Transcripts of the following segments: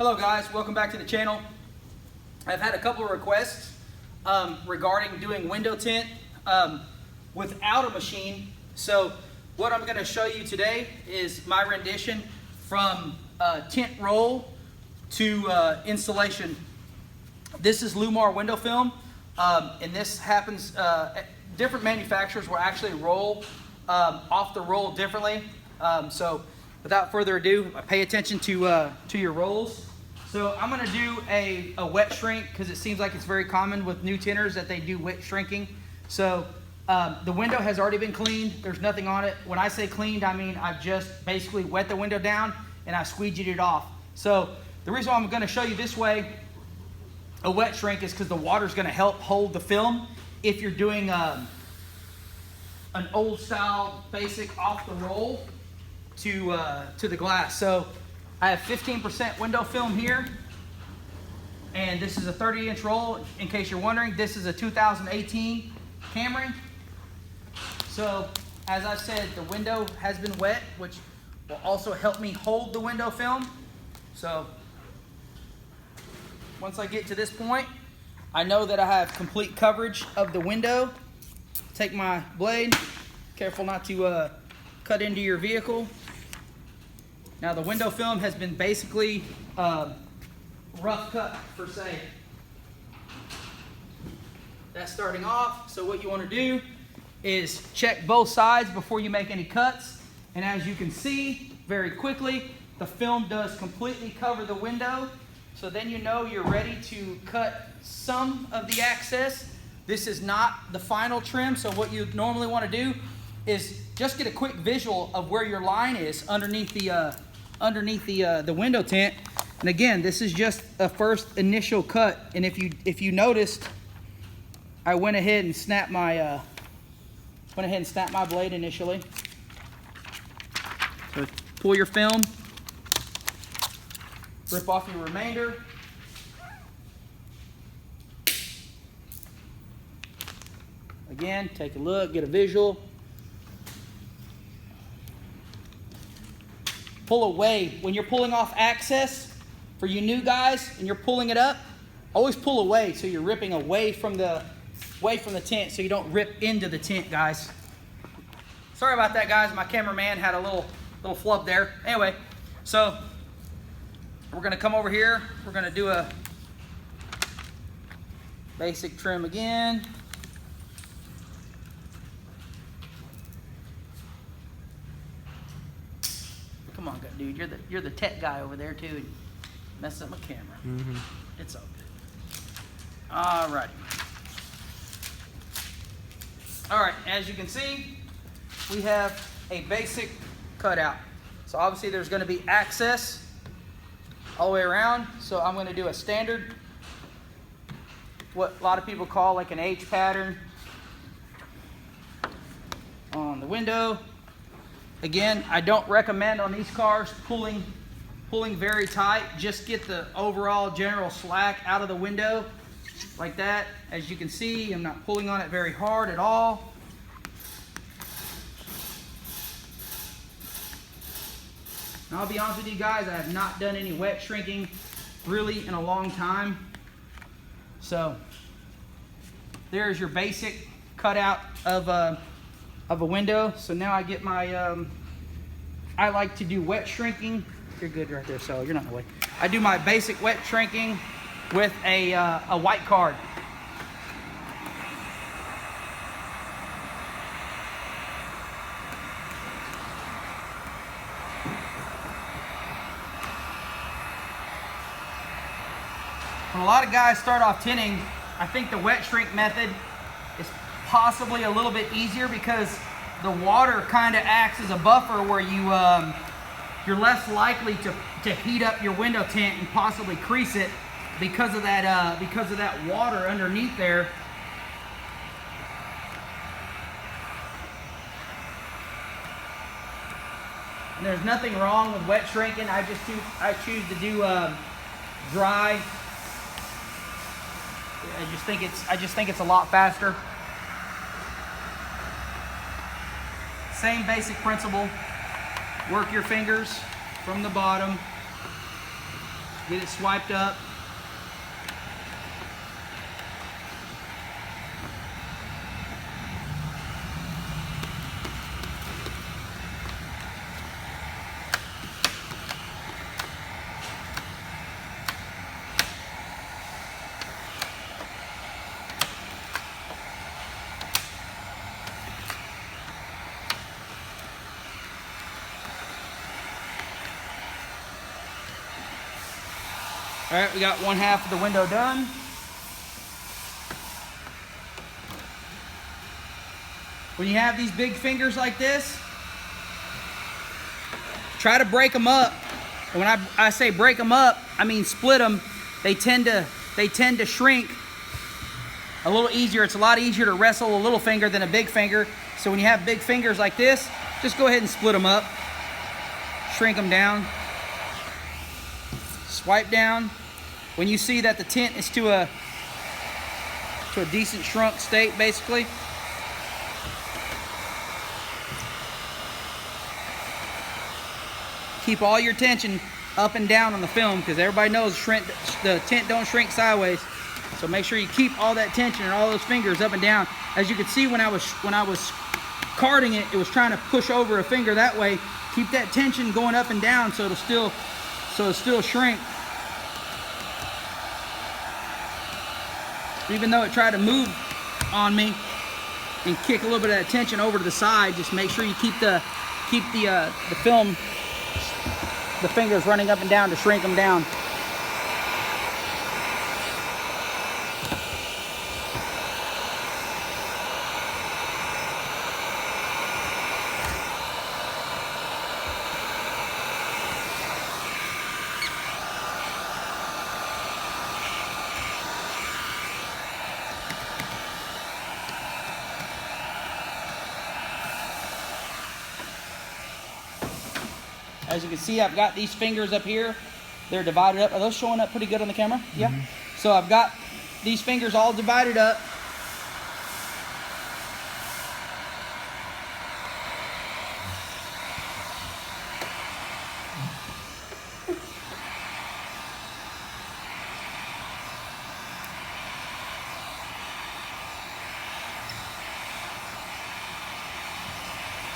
Hello guys, welcome back to the channel. I've had a couple of requests regarding doing window tint without a machine. So what I'm going to show you today is my rendition from tint roll to installation. This is Lumar window film, and this happens, different manufacturers will actually roll off the roll differently. So without further ado, pay attention to your rolls. So I'm going to do a wet shrink because it seems like it's very common with new tinters that they do wet shrinking. So the window has already been cleaned. There's nothing on it. When I say cleaned, I mean I've just basically wet the window down and I squeegeed it off. So the reason why I'm going to show you this way, a wet shrink, is because the water is going to help hold the film if you're doing an old style basic off the roll to the glass. So I have 15% window film here, and this is a 30-inch roll. In case you're wondering, this is a 2018 Camry. So as I said, the window has been wet, which will also help me hold the window film. So once I get to this point, I know that I have complete coverage of the window. Take my blade, careful not to cut into your vehicle. Now the window film has been basically rough cut per se. That's starting off. So what you want to do is check both sides before you make any cuts. And as you can see very quickly, the film does completely cover the window. So then you know you're ready to cut some of the excess. This is not the final trim. So what you normally want to do is just get a quick visual of where your line is underneath the window tint. And again, this is just a first initial cut. And if you noticed, I went ahead and snapped my blade initially. So pull your film, rip off your remainder. Again, take a look, get a visual. Pull away. When you're pulling off access, for you new guys, and you're pulling it up, always pull away so you're ripping away from the tint so you don't rip into the tint, guys. Sorry about that, guys. My cameraman had a little flub there. Anyway, so we're going to come over here. We're going to do a basic trim again. Come on, dude. You're the tech guy over there too. Mess up my camera. Mm-hmm. It's all good. Alrighty. All right. As you can see, we have a basic cutout. So obviously there's going to be access all the way around. So I'm going to do a standard, what a lot of people call like an H pattern on the window. Again, I don't recommend on these cars pulling very tight. Just get the overall general slack out of the window like that. As you can see, I'm not pulling on it very hard at all. And I'll be honest with you guys, I have not done any wet shrinking really in a long time. So there's your basic cutout of a window. So now I get my, I like to do wet shrinking. You're good right there, so you're not in the way. I do my basic wet shrinking with a white card. When a lot of guys start off tinting, I think the wet shrink method is possibly a little bit easier because the water kind of acts as a buffer where you're less likely to heat up your window tint and possibly crease it because of that water underneath there. And there's nothing wrong with wet shrinking. I choose to do dry. I just think it's a lot faster. Same basic principle. Work your fingers from the bottom Get it swiped up. All right, we got one half of the window done. When you have these big fingers like this, try to break them up. And when I say break them up, I mean split them. They tend to shrink a little easier. It's a lot easier to wrestle a little finger than a big finger. So when you have big fingers like this, just go ahead and split them up. Shrink them down. Swipe down. When you see that the tint is to a decent shrunk state, basically, keep all your tension up and down on the film, because everybody knows the tint don't shrink sideways. So make sure you keep all that tension and all those fingers up and down. As you can see, when I was carding it, it was trying to push over a finger that way. Keep that tension going up and down so it'll still shrink. Even though it tried to move on me and kick a little bit of that tension over to the side, just make sure you keep the film, the fingers running up and down to shrink them down. As you can see, I've got these fingers up here. They're divided up. Are those showing up pretty good on the camera? Yeah. Mm-hmm. So I've got these fingers all divided up.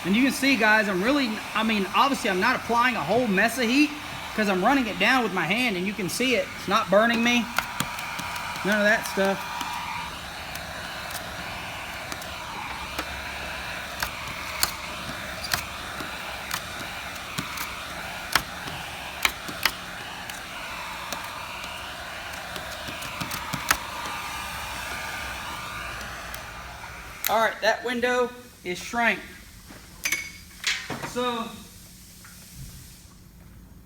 And you can see, guys, obviously I'm not applying a whole mess of heat because I'm running it down with my hand, and you can see it. It's not burning me. None of that stuff. All right, that window is shrank. So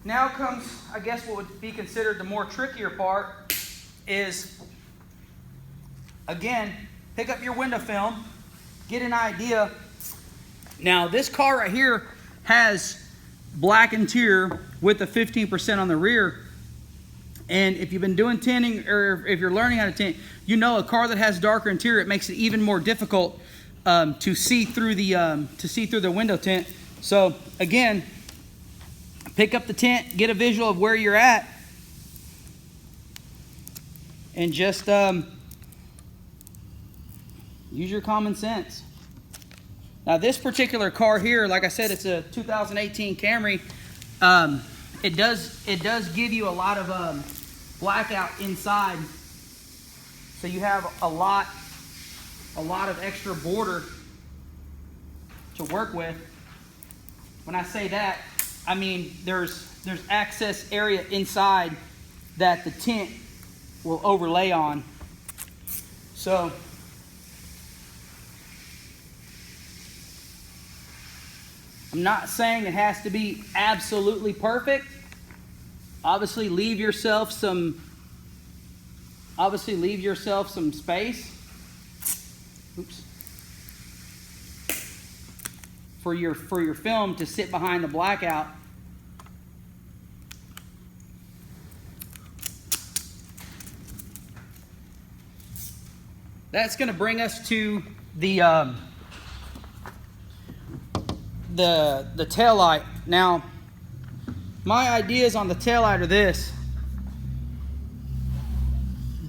now comes, I guess, what would be considered the more trickier part is, again, pick up your window film, get an idea. Now this car right here has black interior with a 15% on the rear. And if you've been doing tinting, or if you're learning how to tint, you know a car that has darker interior, it makes it even more difficult to see through the window tint. So again, pick up the tint, get a visual of where you're at, and just use your common sense. Now this particular car here, like I said, it's a 2018 Camry. It does give you a lot of blackout inside, so you have a lot of extra border to work with. When I say that, I mean there's access area inside that the tint will overlay on. So I'm not saying it has to be absolutely perfect. Obviously leave yourself some space. Oops. For your film to sit behind the blackout. That's going to bring us to the tail light. Now, my ideas on the tail light are this.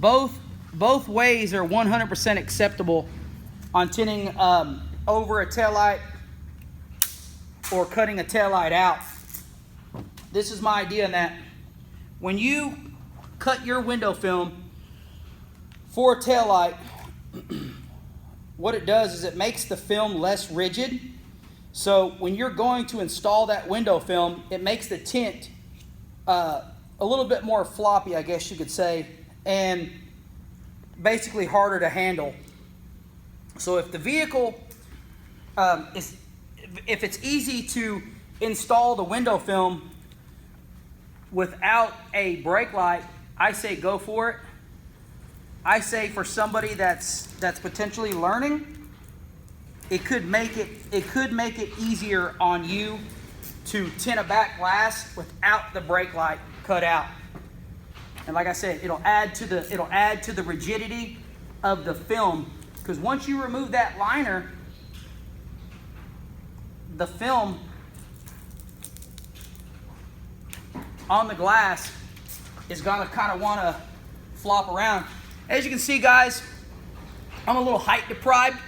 both ways are 100% acceptable on tinting over a taillight or cutting a taillight out. This is my idea in that when you cut your window film for a taillight, what it does is it makes the film less rigid. So when you're going to install that window film, it makes the tint a little bit more floppy, I guess you could say, and basically harder to handle. So if the vehicle if it's easy to install the window film without a brake light, I say go for it. I say for somebody that's potentially learning, it could make it easier on you to tint a back glass without the brake light cut out. And like I said, it'll add to the rigidity of the film, because once you remove that liner, the film on the glass is gonna kind of want to flop around. As you can see, guys, I'm a little height deprived,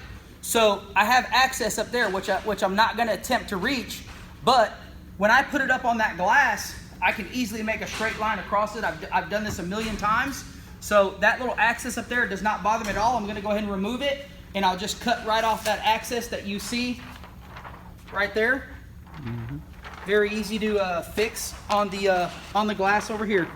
so I have access up there, which I'm not going to attempt to reach. But when I put it up on that glass, I can easily make a straight line across it. I've done this a million times, so that little access up there does not bother me at all. I'm going to go ahead and remove it, and I'll just cut right off that access that you see right there. Mm-hmm. Very easy to fix on the glass over here.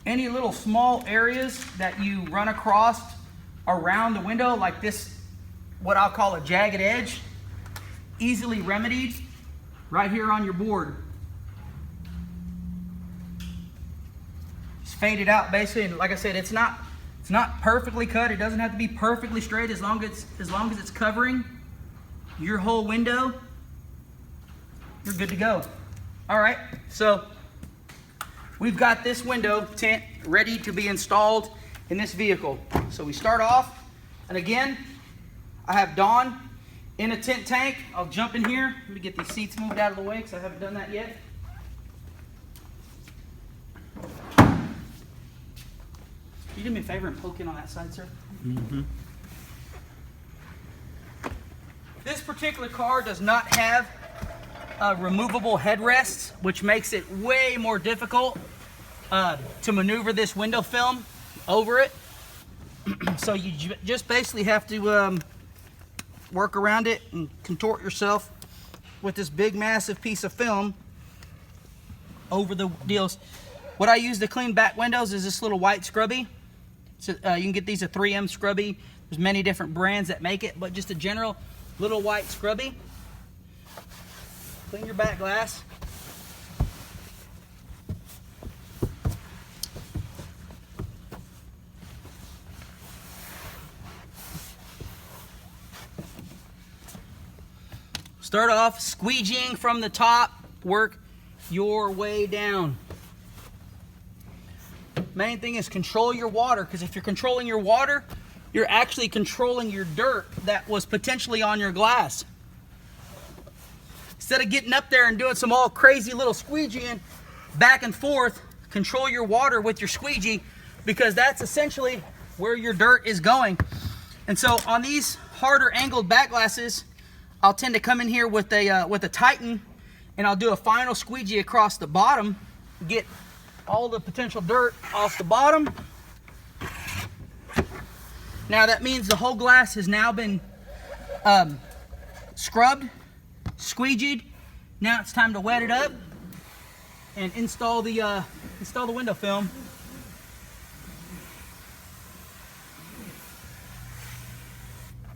Any little small areas that you run across around the window, like this, what I'll call a jagged edge, easily remedied right here on your board. Just fade it out basically, and like I said, it's not perfectly cut. It doesn't have to be perfectly straight as long as it's covering your whole window. You're good to go. All right, so we've got this window tint ready to be installed in this vehicle. So we start off, and again, I have Dawn in a tint tank. I'll jump in here. Let me get these seats moved out of the way because I haven't done that yet. Can you do me a favor and poke in on that side, sir? Mm-hmm. This particular car does not have removable headrests, which makes it way more difficult to maneuver this window film over it. So you just basically have to work around it and contort yourself with this big massive piece of film over the deals. What I use to clean back windows is this little white scrubby. So you can get these at 3M scrubby. There's many different brands that make it, but just a general little white scrubby. Clean your back glass. Start off squeegeeing from the top, work your way down. Main thing is control your water, because if you're controlling your water, you're actually controlling your dirt that was potentially on your glass. Instead of getting up there and doing some all crazy little squeegeeing back and forth, control your water with your squeegee, because that's essentially where your dirt is going. And so on these harder angled back glasses, I'll tend to come in here with a Titan, and I'll do a final squeegee across the bottom, get all the potential dirt off the bottom. Now that means the whole glass has now been scrubbed, squeegeed. Now it's time to wet it up and install the window film.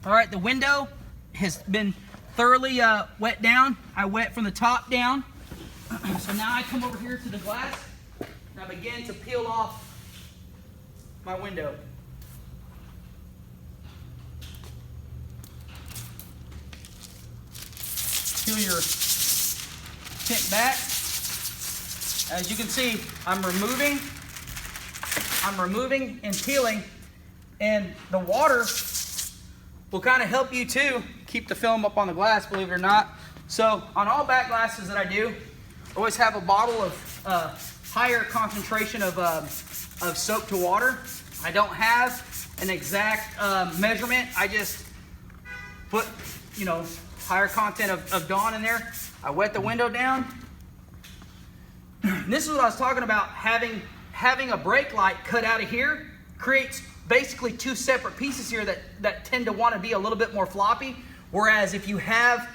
All right, the window has been thoroughly wet down. I wet from the top down. So now I come over here to the glass and I begin to peel off my window. Peel your tint back. As you can see, I'm removing and peeling, and the water will kind of help you too keep the film up on the glass, believe it or not. So on all back glasses that I do, I always have a bottle of higher concentration of soap to water. I don't have an exact measurement. I just put, you know, higher content of Dawn in there. I wet the window down. This is what I was talking about. Having a brake light cut out of here creates basically two separate pieces here that tend to want to be a little bit more floppy. Whereas if you have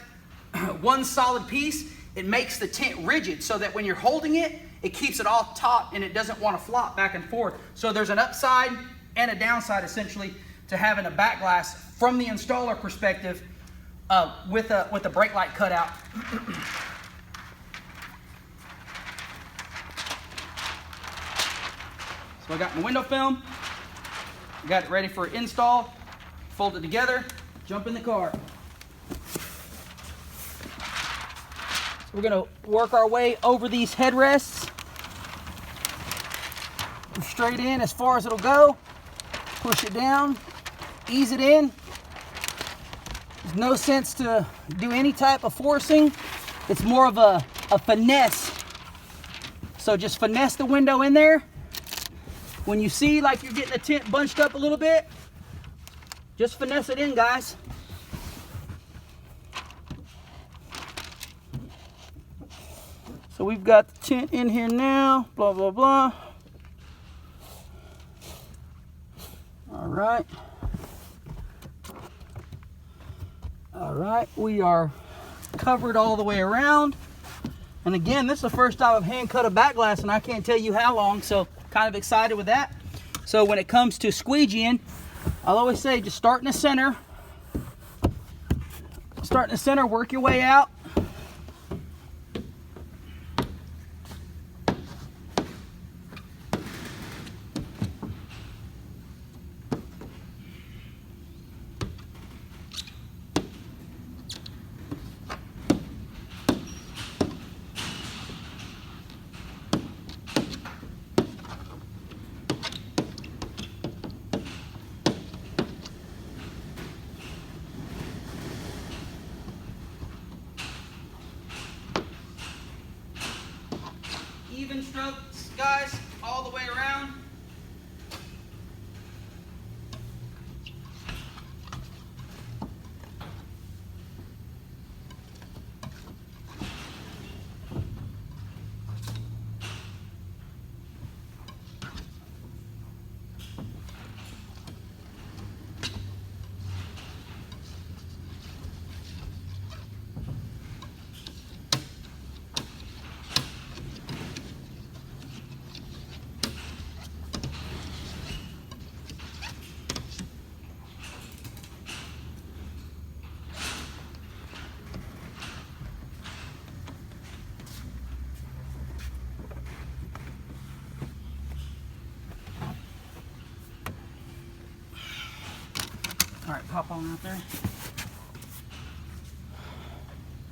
one solid piece, it makes the tint rigid so that when you're holding it, it keeps it all taut and it doesn't want to flop back and forth. So there's an upside and a downside essentially to having a back glass from the installer perspective with a brake light cut out. So I got my window film, got it ready for install, fold it together, jump in the car. So we're gonna work our way over these headrests, straight in as far as it'll go, push it down, ease it in. There's no sense to do any type of forcing. It's more of a finesse. So just finesse the window in there. When you see like you're getting the tint bunched up a little bit, just finesse it in, guys. So we've got the tint in here now, blah, blah, blah. All right. All right, we are covered all the way around. And again, this is the first time I've hand cut a back glass and I can't tell you how long, so kind of excited with that. So when it comes to squeegeeing, I'll always say just start in the center. Start in the center, work your way out. Even strokes, guys, all the way around. All right, pop on out there.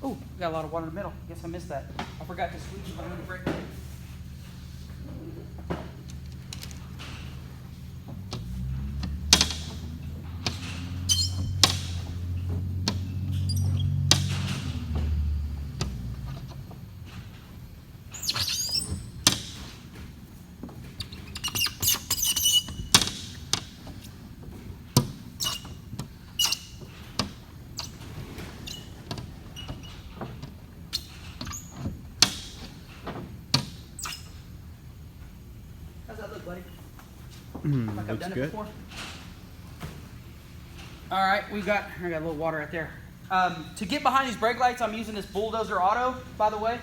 Oh, got a lot of water in the middle. Guess I missed that. I forgot to squeegee my own brake. Buddy. Like I've done it good. before. All right, I got a little water right there. To get behind these brake lights, I'm using this Bulldozer Auto, by the way.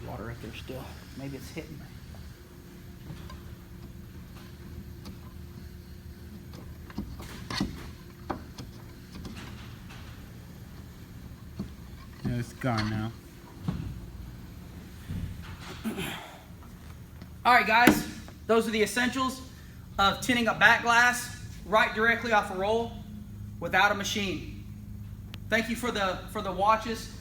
Water right there still. Maybe it's hitting me. Yeah, it's gone now. All right, guys, those are the essentials of tinting a back glass right directly off a roll without a machine. Thank you for the watches.